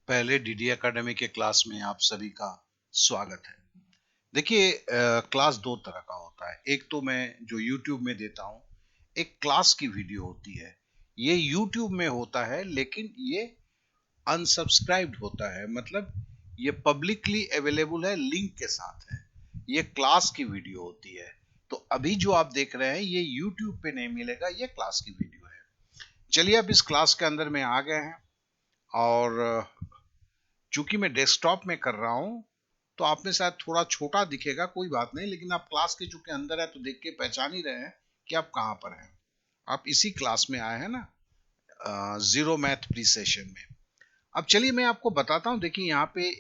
पहले DD academy के class में आप सभी का स्वागत है। देखिए क्लास दो तरह का होता है। एक तो मैं जो यूट्यूब में देता हूँ, एक क्लास की वीडियो होती है। ये यूट्यूब में होता है लेकिन ये अनसब्सक्राइब्ड होता है, मतलब ये पब्लिकली अवेलेबल है, लिंक के साथ है। ये क्लास की वीडियो होती है। तो अभी जो आप देख रहे हैं ये यूट्यूब पे नहीं मिलेगा, ये क्लास की वीडियो है। चलिए अब इस क्लास के अंदर में आ गए हैं और चूंकि मैं डेस्कटॉप में कर रहा हूं तो आप में शायद थोड़ा छोटा दिखेगा, कोई बात नहीं, लेकिन आप क्लास के चूंकि अंदर है तो देख के पहचान ही रहे हैं कि आप कहां पर हैं। आप इसी क्लास में आए हैं ना, जीरो मैथ प्री सेशन में। अब चलिए मैं आपको बताता हूं। देखिए यहाँ पे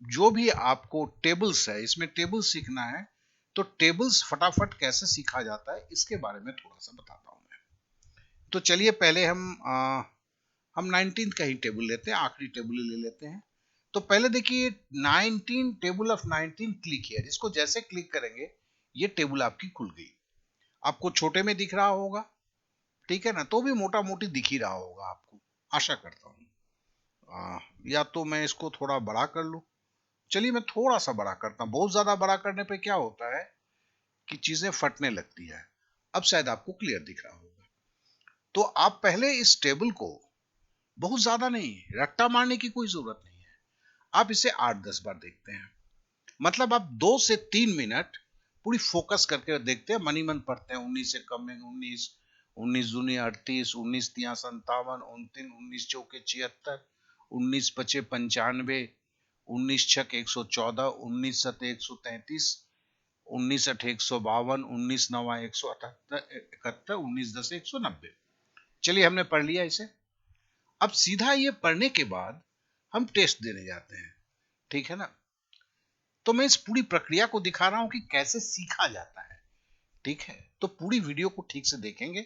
जो भी आपको टेबल्स है, इसमें टेबल्स सीखना है, तो टेबल्स फटाफट कैसे सीखा जाता है इसके बारे में थोड़ा सा बताता हूं मैं। तो चलिए पहले हम 19 का ही टेबल लेते हैं, आखिरी टेबल ले लेते हैं। तो पहले देखिए 19, टेबल ऑफ 19 क्लिक हियर, इसको जैसे क्लिक करेंगे ये टेबल आपकी खुल गई। आपको छोटे में दिख रहा होगा, ठीक है ना, तो भी मोटा मोटी दिख ही रहा होगा आपको, आशा करता हूँ। या तो मैं इसको थोड़ा बड़ा कर लूं। चलिए मैं थोड़ा सा बड़ा करता हूं। बहुत ज्यादा बड़ा करने पे क्या होता है कि चीजें फटने लगती है। अब शायद आपको क्लियर दिख रहा होगा। तो आप पहले इस टेबल को बहुत ज्यादा नहीं, रट्टा मारने की कोई जरूरत नहीं है। आप इसे 8-10 बार देखते हैं, मतलब आप 2 से 3 मिनट पूरी फोकस करके देखते हैं, मनी मन पढ़ते हैं। 19 से कम में 19, 19 दूनी 38, 19 तिया 57, 29, 19 चौके 76, 19 पचे 95, 19 छक 114, 19 सते 133, 19 अठे 152, 19 नवा 178, 19 दस 190। चलिए हमने पढ़ लिया इसे। अब सीधा ये पढ़ने के बाद हम टेस्ट देने जाते हैं, ठीक है ना। तो मैं इस पूरी प्रक्रिया को दिखा रहा हूं कि कैसे सीखा जाता है, ठीक है। तो पूरी वीडियो को ठीक से देखेंगे,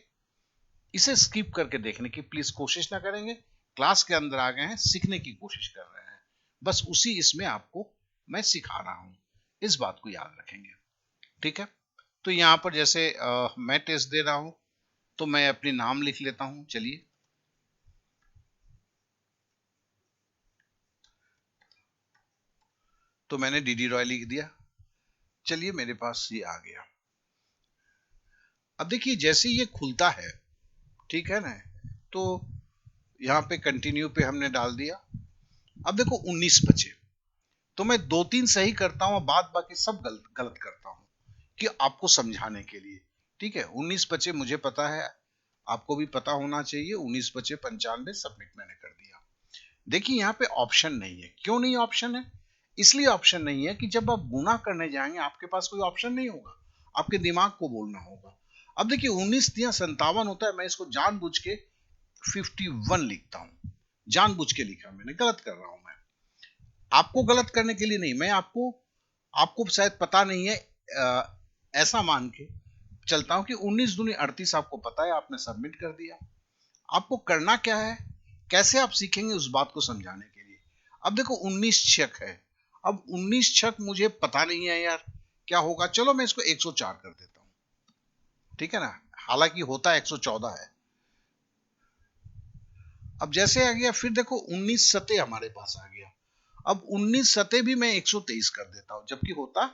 इसे स्किप करके देखने की प्लीज कोशिश ना करेंगे। क्लास के अंदर आ गए हैं, सीखने की कोशिश कर रहे हैं, बस उसी इसमें आपको मैं सिखा रहा हूं, इस बात को याद रखेंगे, ठीक है। तो यहां पर जैसे मैं टेस्ट दे रहा हूं तो मैं अपनी नाम लिख लेता हूं। चलिए तो मैंने डीडी रॉय लिख दिया। चलिए मेरे पास ये आ गया। अब देखिए जैसे ये खुलता है, ठीक है ना, तो यहाँ पे कंटिन्यू पे हमने डाल दिया। अब देखो 19 बचे, तो मैं 2-3 सही करता हूँ, बाद बाकी सब गलत गलत करता हूँ कि आपको समझाने के लिए, ठीक है। 19 बचे मुझे पता है, आपको भी पता होना चाहिए। 19 बचे 95, सबमिट मैंने कर दिया। देखिए यहाँ पे ऑप्शन नहीं है। क्यों नहीं ऑप्शन है? इसलिए ऑप्शन नहीं है कि जब आप गुना करने जाएंगे आपके पास कोई ऑप्शन नहीं होगा, आपके दिमाग को बोलना होगा। अब देखिए 19 तिया 57 होता है, मैं इसको जानबूझ के 51 लिखता हूं। जानबूझ के लिखा, मैंने गलत कर रहा हूं मैं, आपको गलत करने के लिए नहीं। मैं आपको आपको शायद पता नहीं है, ऐसा मान के चलता हूं कि 19 दूनी 38 आपको पता है, आपने सबमिट कर दिया। आपको करना क्या है, कैसे आप सीखेंगे उस बात को समझाने के लिए। अब देखो 19 छक है। अब 19 छक मुझे पता नहीं है यार, क्या होगा। चलो मैं इसको 104 कर देता हूं, ठीक है ना, हालांकि होता 114 है। अब जैसे आ गया, फिर देखो 19 सते हमारे पास आ गया। अब 19 सते भी मैं 123 कर देता हूं, जबकि होता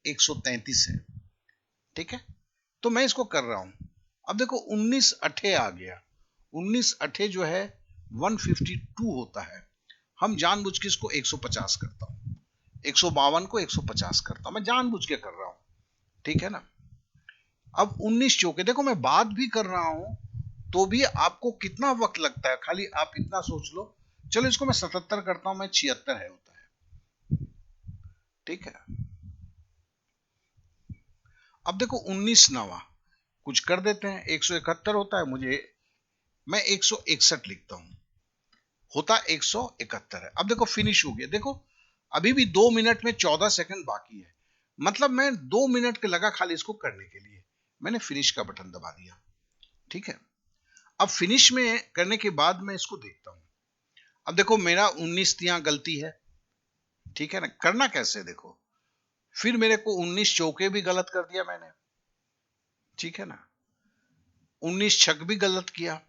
133 है, ठीक है। तो मैं इसको कर रहा हूं। अब देखो 19 अठे आ गया। 19 अठे जो है 152 होता है। हम जानबूझ के इसको 150 करता हूं, 152 को 150 करता हूं, मैं जानबूझ के कर रहा हूं, ठीक है ना। अब 19 चौके, देखो मैं बात भी कर रहा हूं तो भी आपको कितना वक्त लगता है, खाली आप इतना सोच लो। चलो इसको मैं 77 करता हूं, मैं 76 है होता है, ठीक है। अब देखो 19 नवा कुछ कर देते हैं, 171 होता है, मुझे मैं 161 लिखता हूं, होता 171 है। अब देखो फिनिश हो गया। देखो अभी भी 2 मिनट में 14 सेकंड बाकी है, मतलब मैं 2 मिनट के लगा खाली इसको करने के लिए। मैंने फिनिश का बटन दबा दिया, ठीक है। अब फिनिश में करने के बाद मैं इसको देखता हूं। अब देखो मेरा 19 तिया गलती है, ठीक है ना। करना कैसे देखो, फिर मेरे को 19 चौके भी गलत कर दिया मैंने, ठीक है ना। 19 छक भी गलत किया,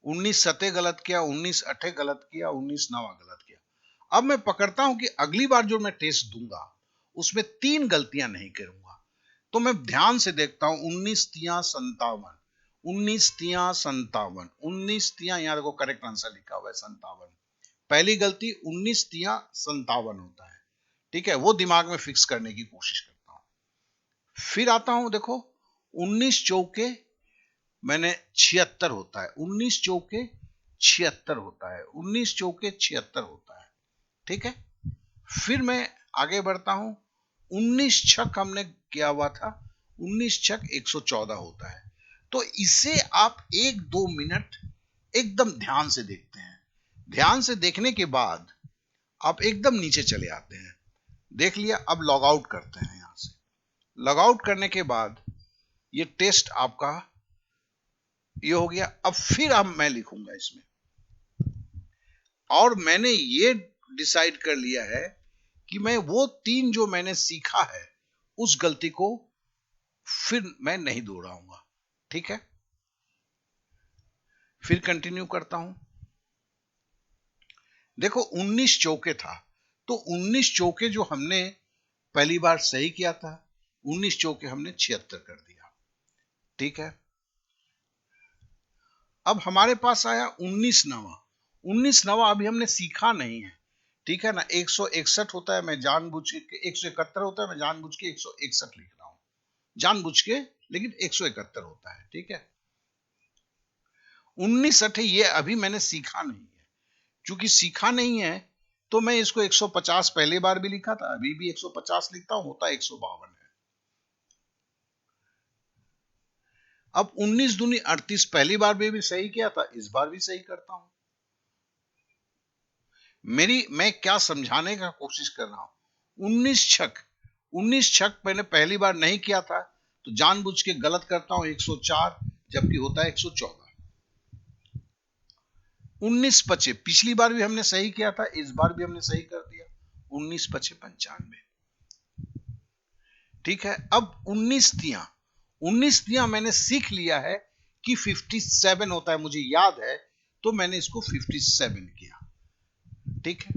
19 सते गलत किया, 19 अठे गलत किया, 19 नवा गलत किया। अब मैं पकड़ता हूं कि अगली बार जो मैं टेस्ट दूंगा उसमें 3 गलतियां नहीं करूंगा। तो मैं ध्यान से देखता हूं, 19 तिया 57, 19 तिया 57, 19 तिया, यहां देखो करेक्ट आंसर लिखा हुआ है 57। पहली गलती 19 तिया 57 होता है, ठीक है, वो दिमाग में फिक्स करने की कोशिश करता हूं। फिर आता हूं, देखो 19 चौके मैंने 76 होता है, 19 चौके 76 होता है, 19 चौके 76 होता है, ठीक है। फिर मैं आगे बढ़ता हूं, 19 छक हमने किया हुआ था, 19 छक 114 होता है। तो इसे आप 1-2 मिनट एकदम ध्यान से देखते हैं। ध्यान से देखने के बाद आप एकदम नीचे चले आते हैं। देख लिया, अब लॉग आउट करते हैं। यहां से लॉग आउट करने के बाद ये टेस्ट आपका ये हो गया। अब फिर अब मैं लिखूंगा इसमें, और मैंने ये डिसाइड कर लिया है कि मैं वो 3 जो मैंने सीखा है उस गलती को फिर मैं नहीं दोहराऊंगा, ठीक है। फिर कंटिन्यू करता हूं। देखो 19 चौके था, तो 19 चौके जो हमने पहली बार सही किया था, 19 चौके हमने 76 कर दिया, ठीक है। अब हमारे पास आया 19 नवा। 19 नवा अभी हमने सीखा नहीं है, ठीक है ना। 161 होता है, मैं जानबूझ के 171 होता है, मैं जानबूझ के 161 लिख रहा हूं, जानबूझ के, लेकिन 171 होता है, ठीक है। 19 अठे ये अभी मैंने सीखा नहीं है, क्योंकि सीखा नहीं है तो मैं इसको 150 पहले बार भी लिखा था, अभी भी 150 लिखता हूं, होता 152 है। अब 19 दूनी 38 पहली बार भी सही किया था, इस बार भी सही करता हूं। मैं क्या समझाने का कोशिश कर रहा हूं, 19 छक मैंने पहली बार नहीं किया था, तो जानबूझ के गलत करता हूं 104, जबकि होता है 114। 19 पचे पिछली बार भी हमने सही किया था, इस बार भी हमने सही कर दिया, 19 पचे 95, ठीक है। अब 19 तिया मैंने सीख लिया है कि 57 होता है, मुझे याद है, तो मैंने इसको 57 किया, ठीक है।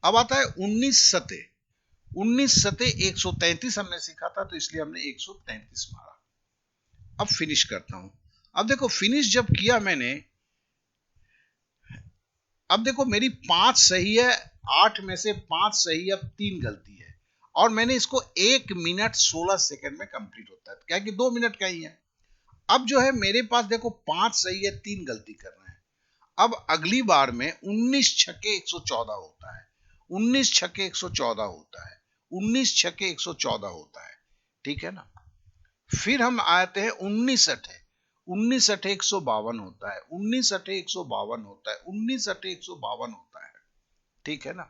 अब आता है 19 सते। 19 सते 133 हमने सीखा था, तो इसलिए हमने 133 मारा। अब फिनिश करता हूं। अब देखो फिनिश जब किया मैंने, अब देखो मेरी 5 सही है, 8 में से 5 सही है, अब 3 गलती है, और मैंने इसको 1 मिनट 16 सेकंड में कंप्लीट होता है, क्या कि 2 मिनट का ही है। अब जो है मेरे पास देखो 5 सही है, 3 गलती कर रहे हैं। अब अगली बार में 19 छक्के 114 होता है, 19 छक्के 114 होता है, 19 छक्के 114 होता है, ठीक है ना। फिर हम आते हैं 19 अठे। 19 अठे 152 होता है, 19 अठे 152 होता है, 19 अठे 152 होता है, ठीक है ना।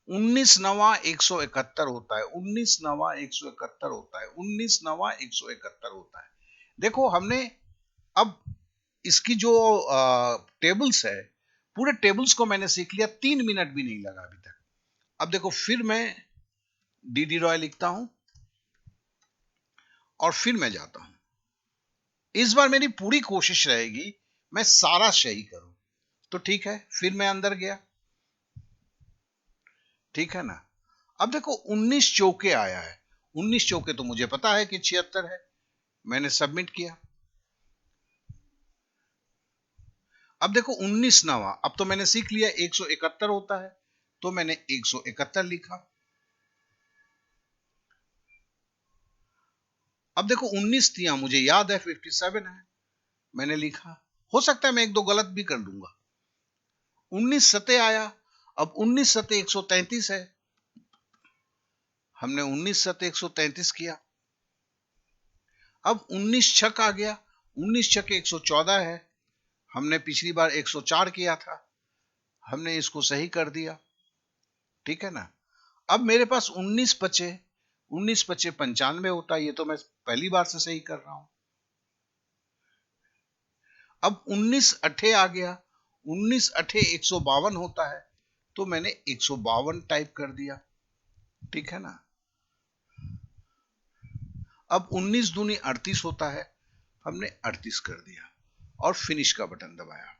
19 नवा 171 होता है, 19 नवा 171 होता है, 19 नवा 171 होता है। देखो हमने अब इसकी जो टेबल्स है, पूरे टेबल्स को मैंने सीख लिया, 3 मिनट भी नहीं लगा अभी तक। अब देखो फिर मैं डीडी रॉय लिखता हूं, और फिर मैं जाता हूं। इस बार मेरी पूरी कोशिश रहेगी मैं सारा सही करूं, तो ठीक है। फिर मैं अंदर गया, ठीक है ना। अब देखो 19 चौके आया है, 19 चौके तो मुझे पता है कि 76 है, मैंने सबमिट किया। अब देखो 19 नवा, अब तो मैंने सीख लिया 171 होता है, तो मैंने 171 लिखा। अब देखो 19 तिया मुझे याद है 57 है, मैंने लिखा। हो सकता है मैं 1-2 गलत भी कर दूंगा। 19 सते आया, अब 19 सते 133 है, हमने 19 सते 133 किया। अब 19 छक आ गया, 19 छक 114 है, हमने पिछली बार 104 किया था, हमने इसको सही कर दिया, ठीक है ना। अब मेरे पास 19 बचे, 19 बचे 95 होता है, ये तो मैं पहली बार से सही कर रहा हूं। अब 19 अठे आ गया, 19 अठे 152 होता है, तो मैंने 152 टाइप कर दिया, ठीक है ना। अब 19 दूनी 38 होता है, हमने 38 कर दिया और फिनिश का बटन दबाया।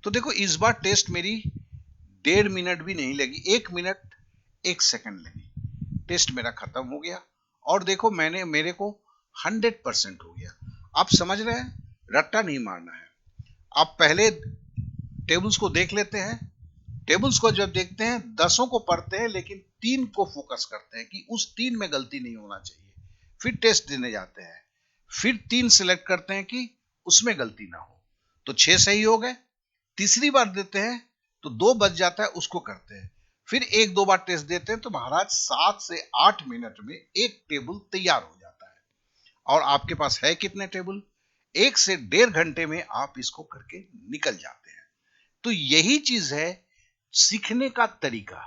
तो देखो इस बार टेस्ट मेरी 1.5 मिनट भी नहीं लगी, 1 मिनट 1 सेकंड लगी, टेस्ट मेरा खत्म हो गया। और देखो मेरे को 100% हो गया। आप समझ रहे हैं, रट्टा नहीं मारना है। आप पहले टेबल्स को देख लेते हैं, टेबल्स को जब देखते हैं 10 को पढ़ते हैं, लेकिन 3 को फोकस करते हैं कि उस 3 में गलती नहीं होना चाहिए, फिर टेस्ट देने जाते हैं, फिर 3 सिलेक्ट करते हैं कि उसमें गलती ना हो, तो 6 सही हो गए। तीसरी बार देते हैं तो 2 बच जाता है, उसको करते हैं, फिर 1-2 बार टेस्ट देते हैं, तो महाराज 7 से 8 मिनट में एक टेबल तैयार हो जाता है। और आपके पास है कितने टेबल, 1 से 1.5 घंटे में आप इसको करके निकल जाते हैं। तो यही चीज है सीखने का तरीका।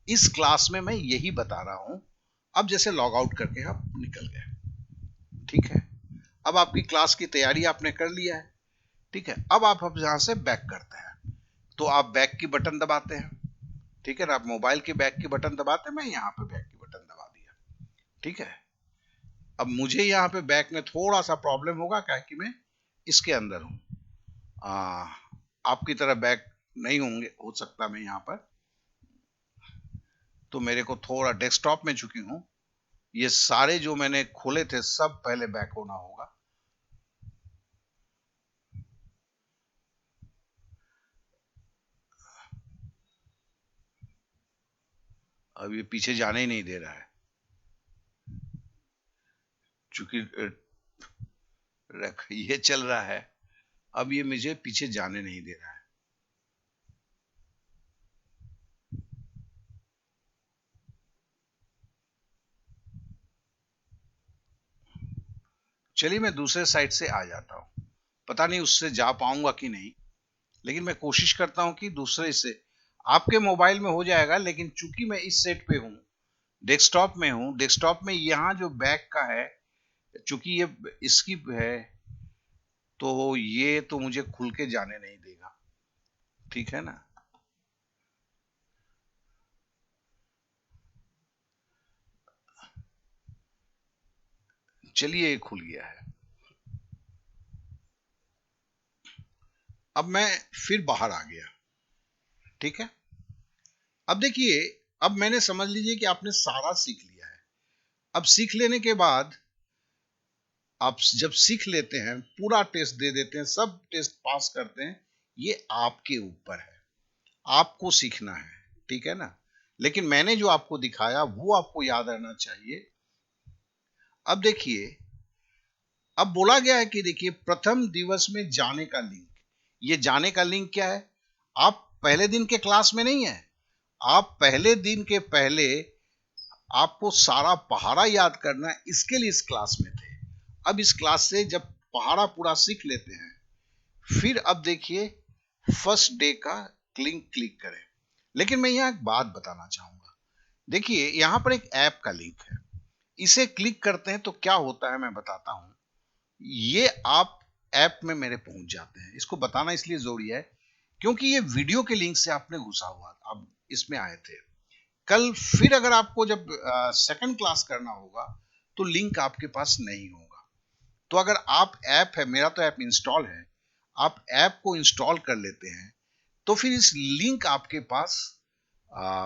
इस क्लास में मैं यही बता रहा हूं। अब जैसे लॉग आउट करके आप निकल गए, ठीक है, अब आपकी क्लास की तैयारी आपने कर लिया है, ठीक है। अब यहां से बैक करते हैं, तो आप बैक की बटन दबाते हैं, ठीक है ना, आप मोबाइल के बैक की बटन दबाते हैं, मैं यहां पे बैक की बटन दबा दिया, ठीक है। अब मुझे यहां पे बैक में थोड़ा सा प्रॉब्लम होगा, क्या कि मैं इसके अंदर हूं, आपकी तरह बैक नहीं होंगे, हो सकता मैं यहां पर, तो मेरे को थोड़ा डेस्कटॉप में चुकी हूं, ये सारे जो मैंने खोले थे सब पहले बैक होना होगा। अब ये पीछे जाने ही नहीं दे रहा है, चूंकि ये चल रहा है, अब ये मुझे पीछे जाने नहीं दे रहा है। चलिए मैं दूसरे साइड से आ जाता हूं, पता नहीं उससे जा पाऊंगा कि नहीं, लेकिन मैं कोशिश करता हूं कि दूसरे से, आपके मोबाइल में हो जाएगा, लेकिन चूंकि मैं इस सेट पे हूं, डेस्कटॉप में हूं, डेस्कटॉप में यहां जो बैक का है, चूंकि ये इसकी है, तो ये तो मुझे खुल के जाने नहीं देगा, ठीक है ना। चलिए ये खुल गया है। अब मैं फिर बाहर आ गया, ठीक है। अब देखिए, अब मैंने समझ लीजिए कि आपने सारा सीख लिया है। अब सीख लेने के बाद, आप जब सीख लेते हैं, पूरा टेस्ट दे देते हैं, सब टेस्ट पास करते हैं, ये आपके ऊपर है, आपको सीखना है, ठीक है ना। लेकिन मैंने जो आपको दिखाया वो आपको याद रहना चाहिए। अब देखिए, अब बोला गया है कि देखिए प्रथम दिवस में जाने का लिंक, ये जाने का लिंक क्या है, आप पहले दिन के क्लास में नहीं है, आप पहले दिन के पहले आपको सारा पहाड़ा याद करना है, इसके लिए इस क्लास में थे। अब इस क्लास से जब पहाड़ा पूरा सीख लेते हैं, फिर अब देखिए फर्स्ट डे का लिंक क्लिक करें। लेकिन मैं यहां एक बात बताना चाहूंगा, देखिए यहां पर एक ऐप का लिंक है, इसे क्लिक करते हैं तो क्या होता है मैं बताता हूं। ये आप ऐप में मेरे पहुंच जाते हैं, इसको बताना इसलिए जरूरी है क्योंकि ये वीडियो के लिंक से आपने घुसा हुआ, आप इसमें आए थे। कल फिर अगर आपको जब सेकंड क्लास करना होगा, तो लिंक आपके पास नहीं होगा। तो अगर आप ऐप है, मेरा तो ऐप इंस्टॉल है, आप ऐप को इंस्टॉल कर लेते हैं, तो फिर इस लिंक आपके पास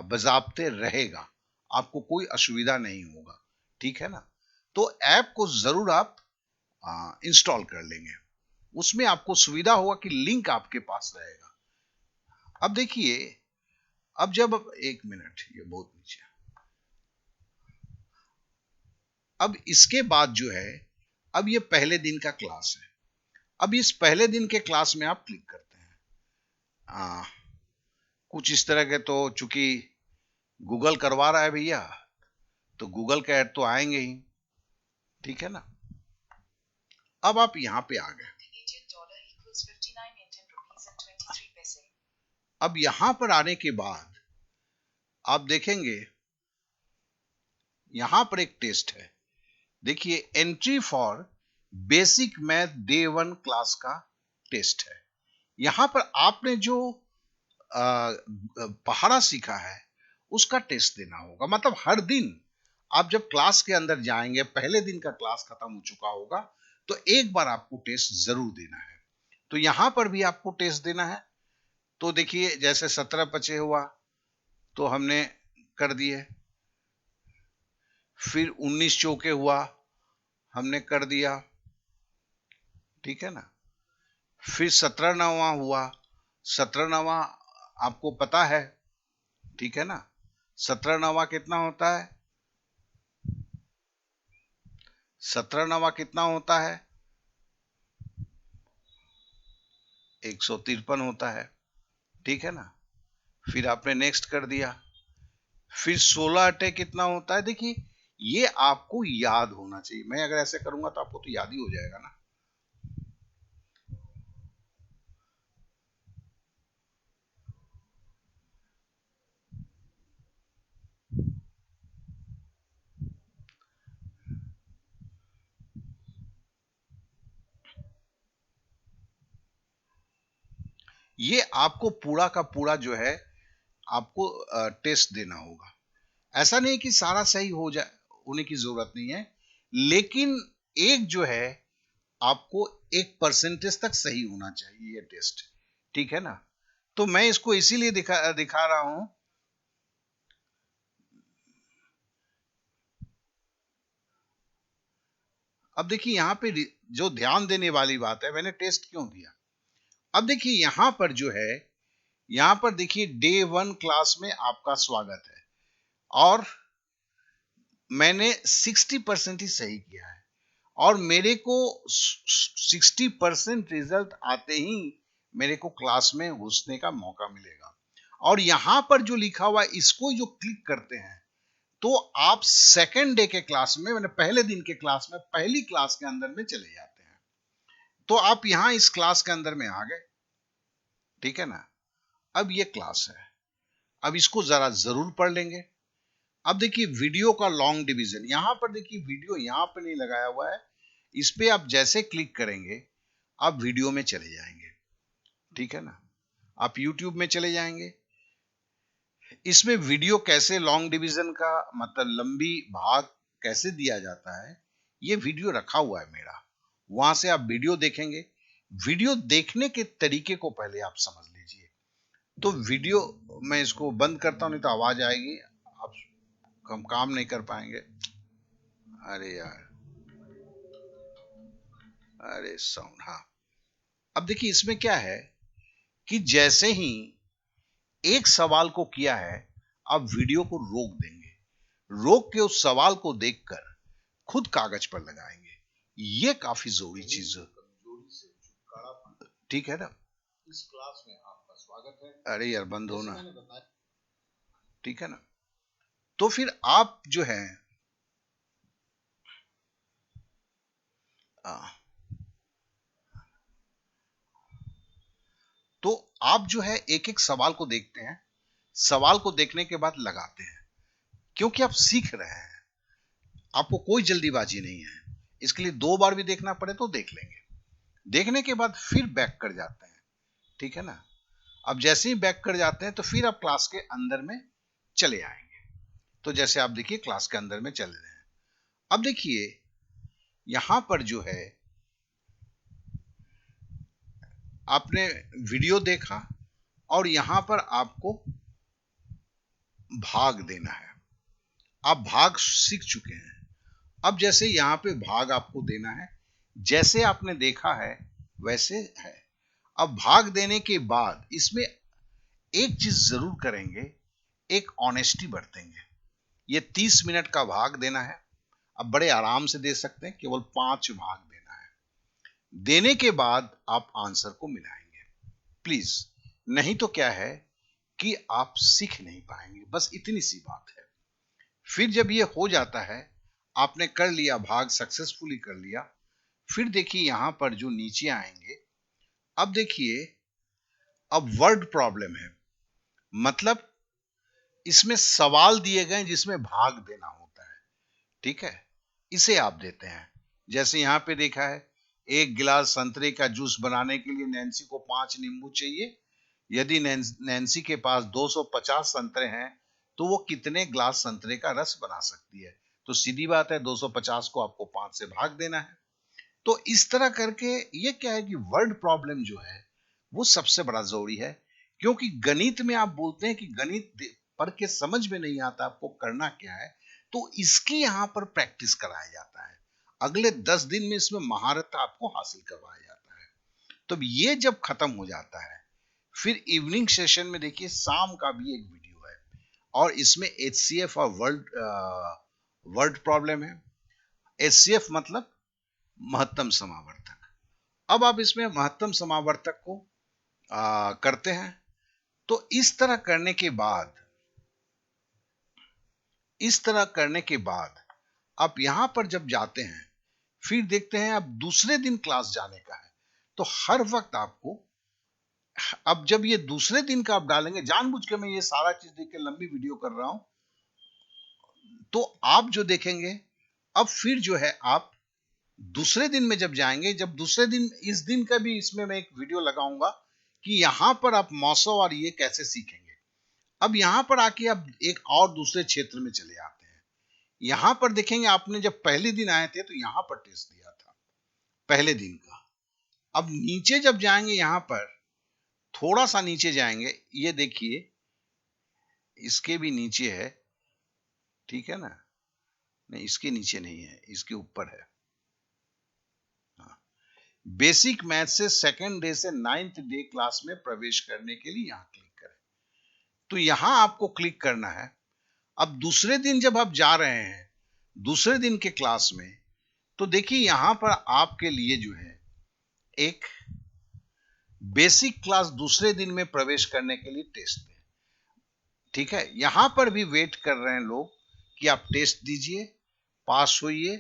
बजाबते रहेगा, आपको कोई असुविधा नहीं होगा, ठीक है ना। तो ऐप को जरूर आप इंस्टॉल कर लेंगे, उसमें आपको सुविधा होगा कि लिंक आपके पास रहेगा। अब देखिए, अब जब एक मिनट, ये बहुत नीचे, अब इसके बाद जो है, अब ये पहले दिन का क्लास है। अब इस पहले दिन के क्लास में आप क्लिक करते हैं, आ, कुछ इस तरह के, तो चूंकि गूगल करवा रहा है भैया, तो गूगल का ऐड तो आएंगे ही, ठीक है ना। अब आप यहां पे आ गए, अब यहां पर आने के बाद आप देखेंगे यहां पर एक टेस्ट है, देखिए entry for basic math day 1 class का टेस्ट है। यहां पर आपने जो पहाड़ा सीखा है उसका टेस्ट देना होगा, मतलब हर दिन आप जब क्लास के अंदर जाएंगे, पहले दिन का क्लास खत्म हो चुका होगा, तो एक बार आपको टेस्ट जरूर देना है। तो यहां पर भी आपको टेस्ट देना है। तो देखिए जैसे 17 पचे हुआ तो हमने कर दिए, फिर 19 चौके हुआ हमने कर दिया, ठीक है ना। फिर 17 नवा हुआ, 17 नवा आपको पता है, ठीक है ना। 17 नवा कितना होता है, 17 नवा कितना होता है, 153 होता है, ठीक है ना। फिर आपने नेक्स्ट कर दिया, फिर 16 अटे कितना होता है। देखिए ये आपको याद होना चाहिए, मैं अगर ऐसे करूंगा तो आपको तो याद ही हो जाएगा ना। ये आपको पूरा का पूरा जो है आपको टेस्ट देना होगा। ऐसा नहीं कि सारा सही हो जाए, होने की जरूरत नहीं है, लेकिन एक जो है आपको एक परसेंटेज तक सही होना चाहिए ये टेस्ट, ठीक है ना। तो मैं इसको इसीलिए दिखा दिखा रहा हूं। अब देखिए यहां पे जो ध्यान देने वाली बात है, मैंने टेस्ट क्यों दिया। अब देखिए यहां पर जो है, यहां पर देखिए डे 1 क्लास में आपका स्वागत है, और मैंने 60% ही सही किया है, और मेरे को 60% रिजल्ट आते ही मेरे को क्लास में घुसने का मौका मिलेगा। और यहां पर जो लिखा हुआ है इसको जो क्लिक करते हैं तो आप सेकेंड डे के क्लास में, मैंने पहले दिन के क्लास में, पहली क्लास के अंदर में चले जाते हैं। तो आप यहां इस क्लास के अंदर में आ गए, ठीक है ना। अब ये क्लास है, अब इसको जरा जरूर पढ़ लेंगे। अब देखिए वीडियो का लॉन्ग डिवीजन, यहां पर देखिए वीडियो यहां पर नहीं लगाया हुआ है, इस पे आप जैसे क्लिक करेंगे आप वीडियो में चले जाएंगे, ठीक है ना। आप यूट्यूब में चले जाएंगे। इसमें वीडियो कैसे लॉन्ग डिवीजन का मतलब लंबी भाग कैसे दिया जाता है, ये वीडियो रखा हुआ है मेरा, वहां से आप वीडियो देखेंगे। वीडियो देखने के तरीके को पहले आप समझ लीजिए। तो वीडियो, मैं इसको बंद करता हूं नहीं तो आवाज आएगी, आप हम काम नहीं कर पाएंगे। अरे यार, अरे साउंड, हाँ। अब देखिए इसमें क्या है कि जैसे ही एक सवाल को किया है, आप वीडियो को रोक देंगे, रोक के उस सवाल को देखकर खुद कागज पर लगाएंगे। ये काफी जरूरी चीज है, ठीक है ना। इस क्लास में आपका स्वागत है। अरे यार बंद होना, ठीक है ना। तो फिर आप जो है आ, तो आप जो है एक एक सवाल को देखते हैं, सवाल को देखने के बाद लगाते हैं, क्योंकि आप सीख रहे हैं, आपको कोई जल्दीबाजी नहीं है। इसके लिए 2 बार भी देखना पड़े तो देख लेंगे, देखने के बाद फिर बैक कर जाते हैं, ठीक है ना। अब जैसे ही बैक कर जाते हैं तो फिर आप क्लास के अंदर में चले आएंगे। तो जैसे आप देखिए क्लास के अंदर में चले रहे हैं। अब देखिए यहां पर जो है आपने वीडियो देखा, और यहां पर आपको भाग देना है, आप भाग सीख चुके हैं। अब जैसे यहां पे भाग आपको देना है, जैसे आपने देखा है वैसे है। अब भाग देने के बाद इसमें एक चीज जरूर करेंगे, एक ऑनेस्टी बरतेंगे। ये 30 मिनट का भाग देना है, अब बड़े आराम से दे सकते हैं, केवल 5 भाग देना है। देने के बाद आप आंसर को मिलाएंगे प्लीज, नहीं तो क्या है कि आप सीख नहीं पाएंगे, बस इतनी सी बात है। फिर जब ये हो जाता है, आपने कर लिया भाग, सक्सेसफुली कर लिया, फिर देखिए यहां पर जो नीचे आएंगे, अब देखिए अब वर्ड प्रॉब्लम है, मतलब इसमें सवाल दिए गए जिसमें भाग देना होता है, ठीक है। इसे आप देते हैं। जैसे यहां पे देखा है, 1 गिलास संतरे का जूस बनाने के लिए नैन्सी को 5 नींबू चाहिए। यदि नैन्सी के पास 250 संतरे हैं तो वो कितने ग्लास संतरे का रस बना सकती है। तो सीधी बात है 250 को आपको 5 से भाग देना है। तो इस तरह करके ये क्या है कि वर्ड प्रॉब्लम जो है वो सबसे बड़ा जरूरी है, क्योंकि गणित में आप बोलते हैं कि पढ़ के समझ में नहीं आता आपको करना क्या है, तो इसकी यहाँ पर प्रैक्टिस कराया जाता है। अगले 10 दिन में इसमें महारत आपको हासिल करवाया जाता है। तो ये जब खत्म हो जाता है, फिर इवनिंग सेशन में देखिए शाम का भी एक वीडियो है, और इसमें HCF और वर्ड प्रॉब्लम है। HCF मतलब महत्तम समावर्तक। अब आप इसमें महत्तम समावर्तक को करते हैं। तो इस तरह करने के बाद आप यहां पर जब जाते हैं, फिर देखते हैं अब दूसरे दिन क्लास जाने का है, तो हर वक्त आपको, अब जब ये दूसरे दिन का आप डालेंगे, जानबूझ के मैं ये सारा चीज देख के लंबी वीडियो कर रहा हूं, तो आप जो देखेंगे, अब फिर जो है आप दूसरे दिन में जब जाएंगे, जब दूसरे दिन, इस दिन का भी इसमें मैं एक वीडियो लगाऊंगा कि यहां पर आप मौसम और ये कैसे सीखेंगे। अब यहां पर आके आप एक और दूसरे क्षेत्र में चले आते हैं। यहां पर देखेंगे, आपने जब पहले दिन आए थे तो यहां पर टेस्ट दिया था पहले दिन का। अब नीचे जब जाएंगे, यहां पर थोड़ा सा नीचे जाएंगे, ये देखिए इसके भी नीचे है, ठीक है ना, नहीं इसके नीचे नहीं है, इसके ऊपर है। बेसिक मैथ से सेकंड डे से 9th डे क्लास में प्रवेश करने के लिए यहां क्लिक करें। तो यहां आपको क्लिक करना है। अब दूसरे दिन जब आप जा रहे हैं, दूसरे दिन के क्लास में, तो देखिए यहां पर आपके लिए जो है एक बेसिक क्लास दूसरे दिन में प्रवेश करने के लिए टेस्ट है, ठीक है। यहां पर भी वेट कर रहे हैं लोग कि आप टेस्ट दीजिए, पास होइए।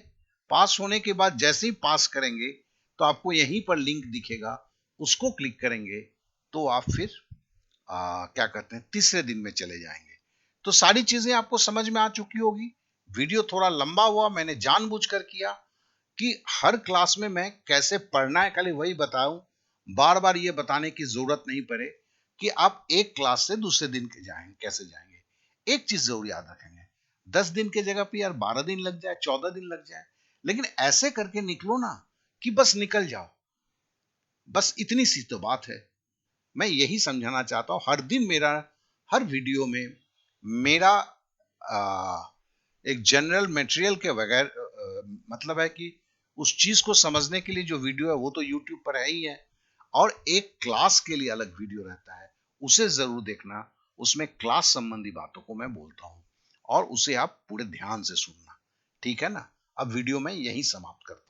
पास होने के बाद जैसे ही पास करेंगे, तो आपको यहीं पर लिंक दिखेगा, उसको क्लिक करेंगे, तो आप फिर क्या कहते हैं, तीसरे दिन में चले जाएंगे। तो सारी चीजें आपको समझ में आ चुकी होगी। वीडियो थोड़ा लंबा हुआ, मैंने जानबूझकर किया कि हर क्लास में मैं कैसे पढ़ना है, खाली वही बताऊं, बार बार ये बताने की जरूरत नहीं पड़े कि आप एक क्लास से दूसरे दिन के जाएंगे, कैसे जाएंगे। एक चीज जरूर याद रखेंगे, 10 दिन के जगह पे यार 12 दिन लग जाए, 14 दिन लग जाए, लेकिन ऐसे करके निकलो ना कि बस निकल जाओ, बस इतनी सी तो बात है। मैं यही समझाना चाहता हूं। हर दिन मेरा, हर वीडियो में मेरा एक जनरल मटेरियल के बगैर, मतलब है कि उस चीज को समझने के लिए जो वीडियो है वो तो यूट्यूब पर है ही है, और एक क्लास के लिए अलग वीडियो रहता है, उसे जरूर देखना। उसमें क्लास संबंधी बातों को मैं बोलता हूं, और उसे आप पूरे ध्यान से सुनना, ठीक है ना। अब वीडियो में यही समाप्त करता हूं।